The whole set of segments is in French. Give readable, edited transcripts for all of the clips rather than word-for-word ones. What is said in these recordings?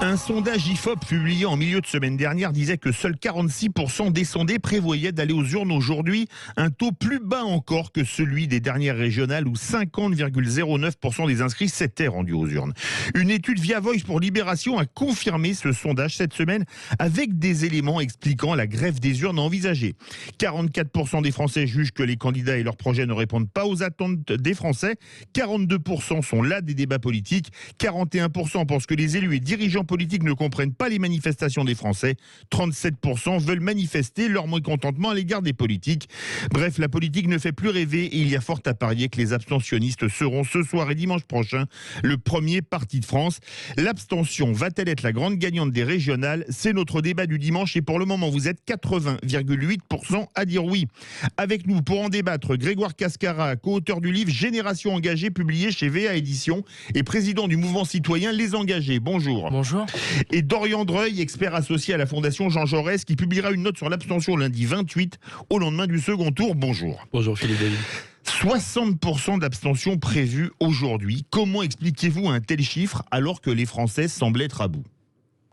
Un sondage IFOP publié en milieu de semaine dernière disait que seuls 46% des sondés prévoyaient d'aller aux urnes aujourd'hui, un taux plus bas encore que celui des dernières régionales où 50,09% des inscrits s'étaient rendus aux urnes. Une étude via Voice pour Libération a confirmé ce sondage cette semaine avec des éléments expliquant la grève des urnes envisagée. 44% des Français jugent que les candidats et leurs projets ne répondent pas aux attentes des Français, 42% sont las des débats politiques, 41% pensent que les élus et dirigeants politiques ne comprennent pas les manifestations des Français. 37% veulent manifester leur mécontentement à l'égard des politiques. Bref, la politique ne fait plus rêver et il y a fort à parier que les abstentionnistes seront ce soir et dimanche prochain le premier parti de France. L'abstention va-t-elle être la grande gagnante des régionales? C'est notre débat du dimanche et pour le moment vous êtes 80,8% à dire oui. Avec nous pour en débattre, Grégoire Cascara, co-auteur du livre Génération engagée publié chez VA Éditions et président du mouvement citoyen Les Engagés. Bonjour. Bonjour. Et Dorian Dreuil, expert associé à la Fondation Jean Jaurès, qui publiera une note sur l'abstention lundi 28 au lendemain du second tour. Bonjour. Bonjour Philippe David. 60% d'abstention prévue aujourd'hui. Comment expliquez-vous un tel chiffre alors que les Français semblent être à bout?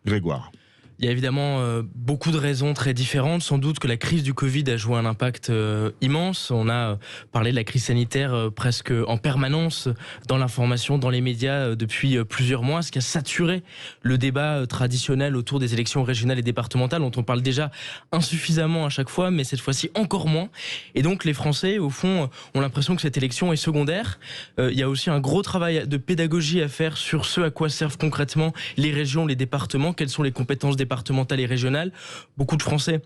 Grégoire. Il y a évidemment beaucoup de raisons très différentes. Sans doute que la crise du Covid a joué un impact immense. On a parlé de la crise sanitaire presque en permanence dans l'information, dans les médias depuis plusieurs mois, ce qui a saturé le débat traditionnel autour des élections régionales et départementales, dont on parle déjà insuffisamment à chaque fois, mais cette fois-ci encore moins. Et donc les Français, au fond, ont l'impression que cette élection est secondaire. Il y a aussi un gros travail de pédagogie à faire sur ce à quoi servent concrètement les régions, les départements, quelles sont les compétences départementales et régionales. Beaucoup de Français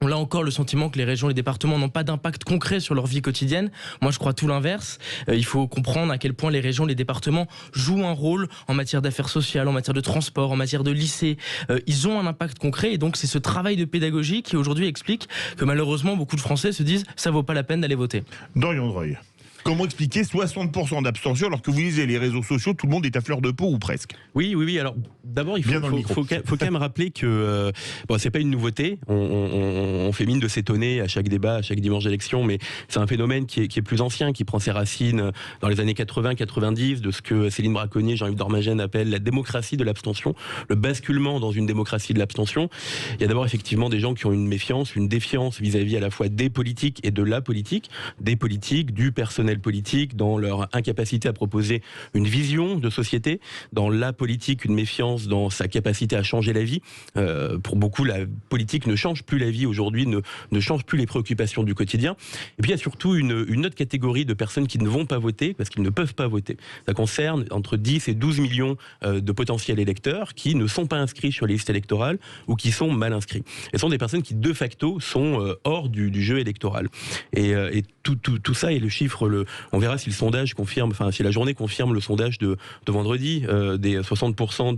ont là encore le sentiment que les régions et les départements n'ont pas d'impact concret sur leur vie quotidienne. Moi, je crois tout l'inverse. Il faut comprendre à quel point les régions, les départements jouent un rôle en matière d'affaires sociales, en matière de transport, en matière de lycée. Ils ont un impact concret et donc c'est ce travail de pédagogie qui aujourd'hui explique que malheureusement beaucoup de Français se disent ça vaut pas la peine d'aller voter. Dorian Dreuil. Comment expliquer 60% d'abstention alors que vous lisez les réseaux sociaux, tout le monde est à fleur de peau ou presque? Oui. Alors d'abord, il faut quand même rappeler que c'est pas une nouveauté. On fait mine de s'étonner à chaque débat, à chaque dimanche d'élection, mais c'est un phénomène qui est plus ancien, qui prend ses racines dans les années 80-90, de ce que Céline Braconnier, Jean-Yves Dormagène appellent la démocratie de l'abstention, le basculement dans une démocratie de l'abstention. Il y a d'abord effectivement des gens qui ont une méfiance, une défiance vis-à-vis à la fois des politiques et de la politique, des politiques, du personnel politique, dans leur incapacité à proposer une vision de société, dans la politique, une méfiance dans sa capacité à changer la vie. Pour beaucoup, la politique ne change plus la vie aujourd'hui, ne change plus les préoccupations du quotidien. Et puis il y a surtout une autre catégorie de personnes qui ne vont pas voter parce qu'ils ne peuvent pas voter. Ça concerne entre 10 et 12 millions de potentiels électeurs qui ne sont pas inscrits sur les listes électorales ou qui sont mal inscrits. Et ce sont des personnes qui de facto sont hors du jeu électoral. Et tout ça et le chiffre, on verra si le sondage confirme, si la journée confirme le sondage de vendredi des 60%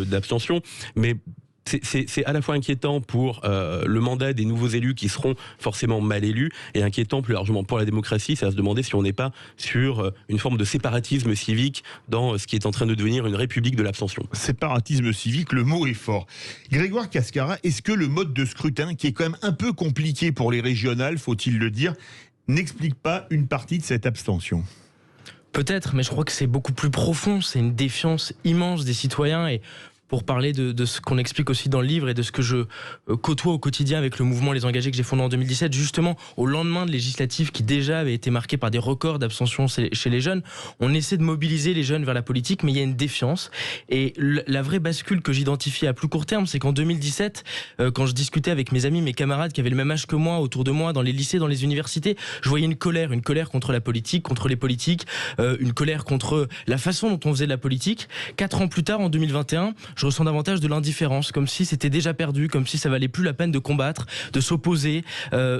d'abstention. Mais c'est à la fois inquiétant pour le mandat des nouveaux élus qui seront forcément mal élus et inquiétant plus largement pour la démocratie. C'est à se demander si on n'est pas sur une forme de séparatisme civique dans ce qui est en train de devenir une république de l'abstention. Séparatisme civique, le mot est fort. Grégoire Cascara, est-ce que le mode de scrutin, qui est quand même un peu compliqué pour les régionales, faut-il le dire, n'explique pas une partie de cette abstention? Peut-être, mais je crois que c'est beaucoup plus profond. C'est une défiance immense des citoyens et pour parler de ce qu'on explique aussi dans le livre et de ce que je côtoie au quotidien avec le mouvement Les Engagés que j'ai fondé en 2017, justement au lendemain de législatives qui déjà avaient été marquées par des records d'abstention chez les jeunes, on essaie de mobiliser les jeunes vers la politique, mais il y a une défiance. Et la vraie bascule que j'identifie à plus court terme, c'est qu'en 2017, quand je discutais avec mes amis, mes camarades qui avaient le même âge que moi, autour de moi, dans les lycées, dans les universités, je voyais une colère contre la politique, contre les politiques, une colère contre la façon dont on faisait de la politique. 4 ans plus tard, en 2021, je ressens davantage de l'indifférence, comme si c'était déjà perdu, comme si ça valait plus la peine de combattre, de s'opposer.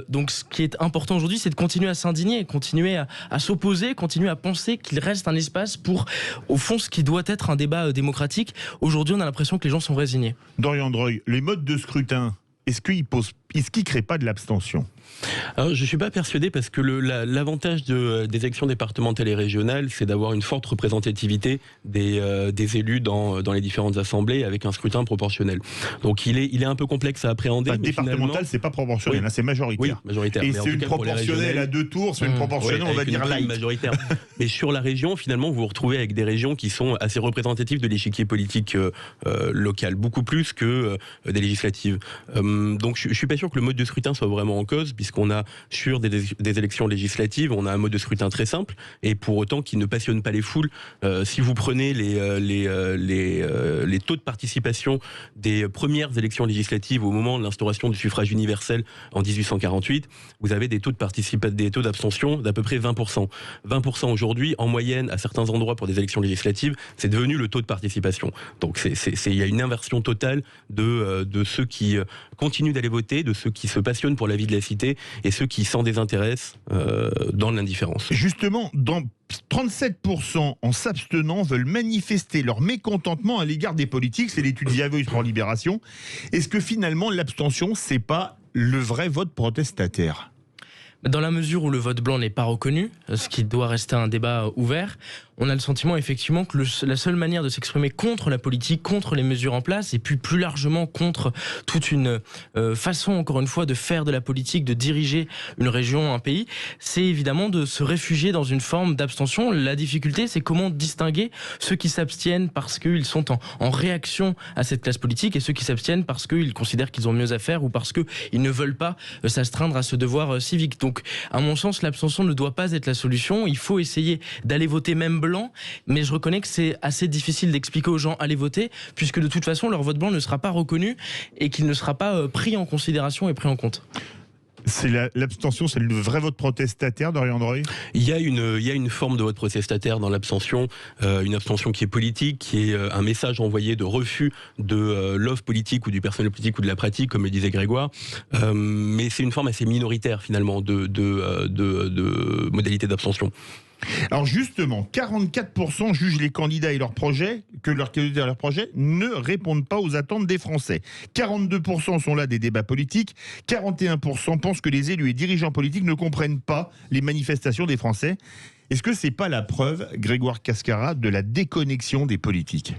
Donc ce qui est important aujourd'hui, c'est de continuer à s'indigner, continuer à s'opposer, continuer à penser qu'il reste un espace pour, au fond, ce qui doit être un débat démocratique. Aujourd'hui, on a l'impression que les gens sont résignés. Dorian Dreuil, les modes de scrutin, est-ce qu'ils posent est-ce qu'il ne crée pas de l'abstention ? Alors, je ne suis pas persuadé parce que l'avantage des élections départementales et régionales, c'est d'avoir une forte représentativité des élus dans les différentes assemblées avec un scrutin proportionnel. Donc il est un peu complexe à appréhender. Enfin, départemental, c'est pas proportionnel, c'est majoritaire. Oui, majoritaire. Et c'est une proportionnelle à 2 tours, c'est une proportionnelle, on va dire light. Majoritaire. Mais sur la région, finalement, vous vous retrouvez avec des régions qui sont assez représentatives de l'échiquier politique local, beaucoup plus que des législatives. Donc je ne suis pas sûr que le mode de scrutin soit vraiment en cause, puisqu'on a sur des élections législatives, on a un mode de scrutin très simple, et pour autant qui ne passionne pas les foules. Si vous prenez les taux de participation des premières élections législatives au moment de l'instauration du suffrage universel en 1848, vous avez des taux d'abstention d'à peu près 20%. 20% aujourd'hui, en moyenne, à certains endroits pour des élections législatives, c'est devenu le taux de participation. Donc il y a une inversion totale de ceux qui continuent d'aller voter, de ceux qui se passionnent pour la vie de la cité et ceux qui s'en désintéressent dans l'indifférence. Justement, dans 37% en s'abstenant veulent manifester leur mécontentement à l'égard des politiques, c'est l'étude The Voice pour Libération. Est-ce que finalement l'abstention, c'est pas le vrai vote protestataire ? Dans la mesure où le vote blanc n'est pas reconnu, ce qui doit rester un débat ouvert, on a le sentiment effectivement que la seule manière de s'exprimer contre la politique, contre les mesures en place, et puis plus largement contre toute une façon, encore une fois, de faire de la politique, de diriger une région, un pays, c'est évidemment de se réfugier dans une forme d'abstention. La difficulté, c'est comment distinguer ceux qui s'abstiennent parce qu'ils sont en réaction à cette classe politique et ceux qui s'abstiennent parce qu'ils considèrent qu'ils ont mieux à faire ou parce qu'ils ne veulent pas s'astreindre à ce devoir civique. Donc, à mon sens, l'abstention ne doit pas être la solution. Il faut essayer d'aller voter même blanc, mais je reconnais que c'est assez difficile d'expliquer aux gens allez voter, puisque de toute façon leur vote blanc ne sera pas reconnu et qu'il ne sera pas pris en considération et pris en compte. L'abstention, c'est le vrai vote protestataire, Dorian Droy ? Il y a une forme de vote protestataire dans l'abstention, une abstention qui est politique, qui est un message envoyé de refus de l'offre politique ou du personnel politique ou de la pratique, comme le disait Grégoire. Mais c'est une forme assez minoritaire finalement de modalité d'abstention. Alors justement, 44% jugent les candidats et leurs projets, que leurs candidats et leurs projets ne répondent pas aux attentes des Français. 42% sont là des débats politiques, 41% pensent que les élus et dirigeants politiques ne comprennent pas les manifestations des Français. Est-ce que c'est pas la preuve, Grégoire Cascara, de la déconnexion des politiques ?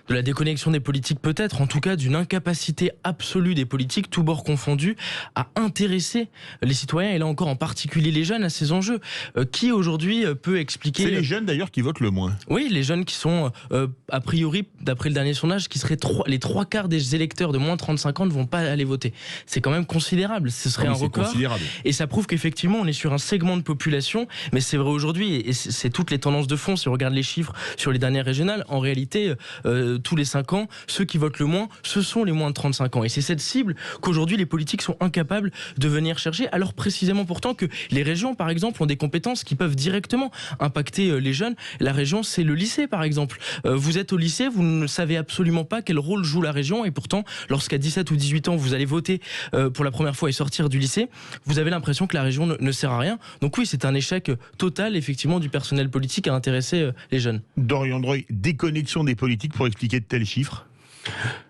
De la déconnexion des politiques peut-être, en tout cas d'une incapacité absolue des politiques, tous bords confondus, à intéresser les citoyens, et là encore en particulier les jeunes, à ces enjeux. Qui aujourd'hui peut expliquer... C'est les jeunes d'ailleurs qui votent le moins. Oui, les jeunes qui sont, a priori, d'après le dernier sondage, qui seraient les 3/4 des électeurs de moins de 35 ans ne vont pas aller voter. C'est quand même considérable, ce serait un record. Et ça prouve qu'effectivement on est sur un segment de population, mais c'est vrai aujourd'hui, et c'est toutes les tendances de fond, si on regarde les chiffres sur les dernières régionales, en réalité... tous les 5 ans, ceux qui votent le moins, ce sont les moins de 35 ans. Et c'est cette cible qu'aujourd'hui les politiques sont incapables de venir chercher, alors précisément pourtant que les régions, par exemple, ont des compétences qui peuvent directement impacter les jeunes. La région, c'est le lycée, par exemple. Vous êtes au lycée, vous ne savez absolument pas quel rôle joue la région, et pourtant, lorsqu'à 17 ou 18 ans, vous allez voter pour la première fois et sortir du lycée, vous avez l'impression que la région ne sert à rien. Donc oui, c'est un échec total, effectivement, du personnel politique à intéresser les jeunes. Dorian Droy, déconnexion des politiques pour expliquer de tels chiffres ?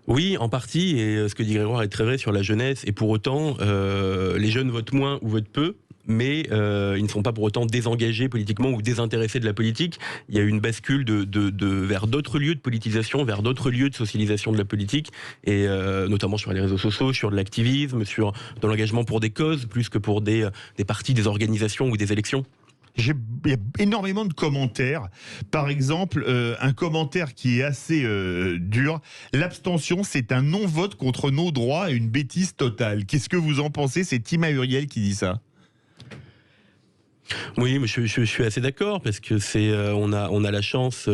Oui, en partie, et ce que dit Grégoire est très vrai sur la jeunesse, et pour autant, les jeunes votent moins ou votent peu, mais ils ne sont pas pour autant désengagés politiquement ou désintéressés de la politique. Il y a une bascule vers d'autres lieux de politisation, vers d'autres lieux de socialisation de la politique, et notamment sur les réseaux sociaux, sur de l'activisme, dans l'engagement pour des causes, plus que pour des partis, des organisations ou des élections. Il y a énormément de commentaires. Par exemple, un commentaire qui est assez dur. L'abstention, c'est un non-vote contre nos droits et une bêtise totale. Qu'est-ce que vous en pensez ? C'est Tima Uriel qui dit ça. Oui, mais je suis assez d'accord parce que on a la chance.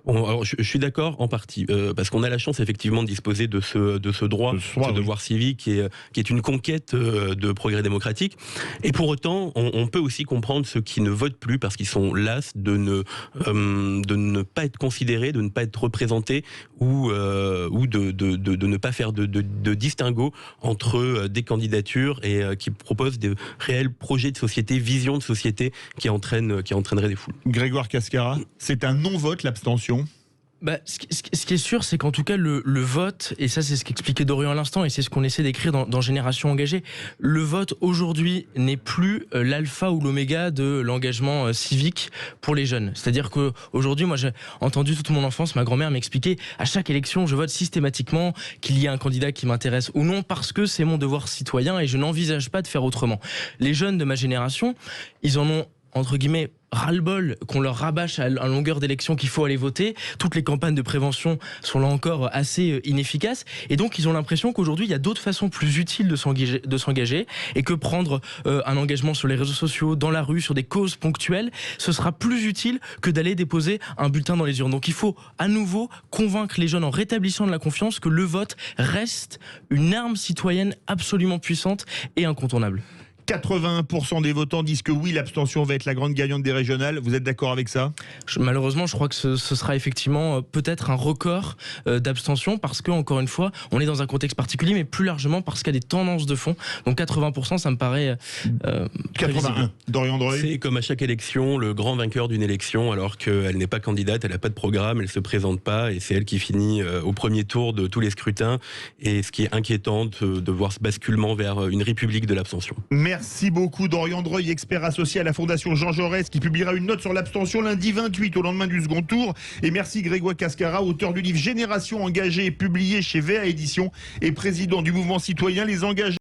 Alors je suis d'accord en partie parce qu'on a la chance effectivement de disposer de ce droit, ce devoir civique qui est une conquête de progrès démocratique. Et pour autant, on peut aussi comprendre ceux qui ne votent plus parce qu'ils sont las de ne pas être considérés, de ne pas être représentés ou de ne pas faire de distinguo entre des candidatures et qui proposent des réels projets de société, visions de société qui entraînerait des foules. Grégoire Cascara, c'est un non-vote l'abstention ? Ce qui est sûr, c'est qu'en tout cas, le vote, et ça c'est ce qu'expliquait Dorian à l'instant, et c'est ce qu'on essaie d'écrire dans Génération Engagée, le vote aujourd'hui n'est plus l'alpha ou l'oméga de l'engagement civique pour les jeunes. C'est-à-dire qu'aujourd'hui, moi j'ai entendu toute mon enfance, ma grand-mère m'expliquer, à chaque élection, je vote systématiquement qu'il y ait un candidat qui m'intéresse ou non, parce que c'est mon devoir citoyen et je n'envisage pas de faire autrement. Les jeunes de ma génération, ils en ont, entre guillemets, ras-le-bol qu'on leur rabâche à longueur d'élection qu'il faut aller voter. Toutes les campagnes de prévention sont là encore assez inefficaces. Et donc, ils ont l'impression qu'aujourd'hui, il y a d'autres façons plus utiles de s'engager et que prendre un engagement sur les réseaux sociaux, dans la rue, sur des causes ponctuelles, ce sera plus utile que d'aller déposer un bulletin dans les urnes. Donc, il faut à nouveau convaincre les jeunes en rétablissant de la confiance que le vote reste une arme citoyenne absolument puissante et incontournable. 81% des votants disent que oui, l'abstention va être la grande gagnante des régionales. Vous êtes d'accord avec ça ? Malheureusement, je crois que ce sera effectivement peut-être un record d'abstention parce que, encore une fois, on est dans un contexte particulier, mais plus largement parce qu'il y a des tendances de fond. Donc 80%, ça me paraît 81. Dorian Dreuil. C'est comme à chaque élection, le grand vainqueur d'une élection, alors qu'elle n'est pas candidate, elle n'a pas de programme, elle ne se présente pas, et c'est elle qui finit au premier tour de tous les scrutins. Et ce qui est inquiétant de voir ce basculement vers une république de l'abstention. Merci beaucoup Dorian Dreuil, expert associé à la Fondation Jean Jaurès, qui publiera une note sur l'abstention lundi 28 au lendemain du second tour. Et merci Grégoire Cascara, auteur du livre Génération Engagée, publié chez VA Éditions et président du mouvement citoyen Les Engagés.